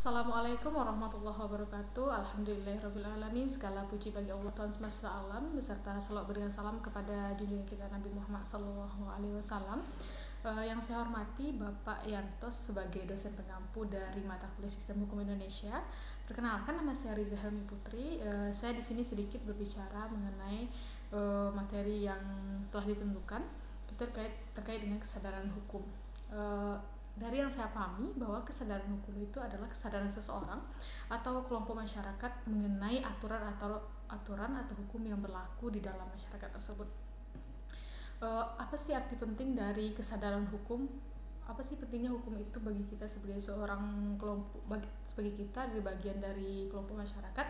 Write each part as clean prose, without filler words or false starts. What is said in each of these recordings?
Assalamualaikum warahmatullahi wabarakatuh. Alhamdulillahirrabbilalamin. Segala puji bagi Allah Tuhan semesta alam, beserta salawat berikan salam kepada junjungan kita Nabi Muhammad SAW. Yang saya hormati Bapak Yantos sebagai dosen pengampu dari mata kuliah Sistem Hukum Indonesia. Perkenalkan, nama saya Riza Helmi Putri. Saya di sini sedikit berbicara mengenai materi yang telah ditentukan terkait dengan kesadaran hukum. Dari yang saya pahami bahwa kesadaran hukum itu adalah kesadaran seseorang atau kelompok masyarakat mengenai aturan atau hukum yang berlaku di dalam masyarakat tersebut. Apa sih arti penting dari kesadaran hukum? Apa sih pentingnya hukum itu bagi kita sebagai seorang kelompok, sebagai kita di bagian dari kelompok masyarakat?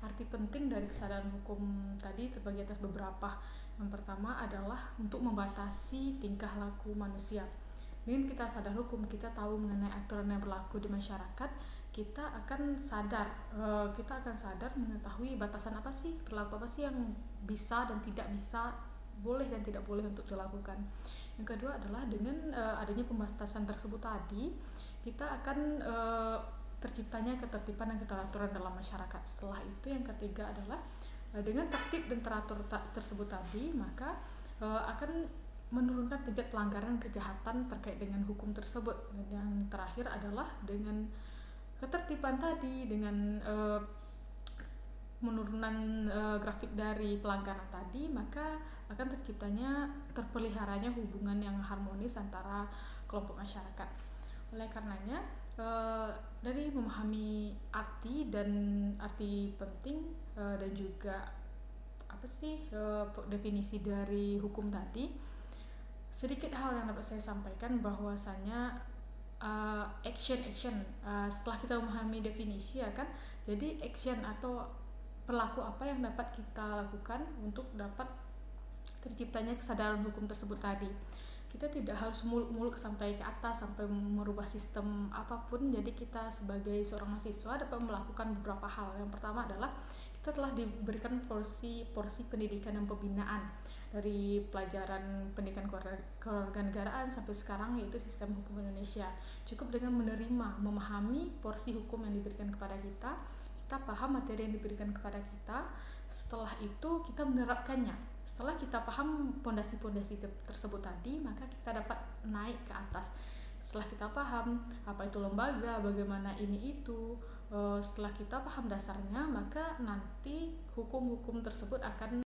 Arti penting dari kesadaran hukum tadi terbagi atas beberapa. Yang pertama adalah untuk membatasi tingkah laku manusia. Dengan kita sadar hukum, kita tahu mengenai aturan yang berlaku di masyarakat, kita akan sadar mengetahui batasan apa sih, perilaku apa sih yang bisa dan tidak bisa, boleh dan tidak boleh untuk dilakukan. Yang kedua adalah dengan adanya pembatasan tersebut tadi, kita akan terciptanya ketertiban dan keteraturan dalam masyarakat. Setelah itu yang ketiga adalah dengan tertib dan teratur tersebut tadi, maka akan menurunkan tingkat pelanggaran kejahatan terkait dengan hukum tersebut. Dan yang terakhir adalah dengan ketertiban tadi, dengan menurunan grafik dari pelanggaran tadi, maka akan terpeliharanya hubungan yang harmonis antara kelompok masyarakat. Oleh karenanya, dari memahami arti penting dan juga definisi dari hukum tadi, sedikit hal yang dapat saya sampaikan bahwasanya action setelah kita memahami definisi ya kan, jadi action atau perilaku apa yang dapat kita lakukan untuk dapat terciptanya kesadaran hukum tersebut tadi. Kita tidak harus muluk-muluk sampai ke atas, sampai merubah sistem apapun. Jadi kita sebagai seorang mahasiswa dapat melakukan beberapa hal. Yang pertama adalah kita telah diberikan porsi pendidikan dan pembinaan dari pelajaran pendidikan kewarganegaraan sampai sekarang, yaitu sistem hukum Indonesia. Cukup dengan memahami porsi hukum yang diberikan kepada kita paham materi yang diberikan kepada kita. Setelah itu kita menerapkannya. Setelah kita paham pondasi-pondasi tersebut tadi, maka kita dapat naik ke atas. Setelah kita paham apa itu lembaga, bagaimana itu, setelah kita paham dasarnya, maka nanti hukum-hukum tersebut akan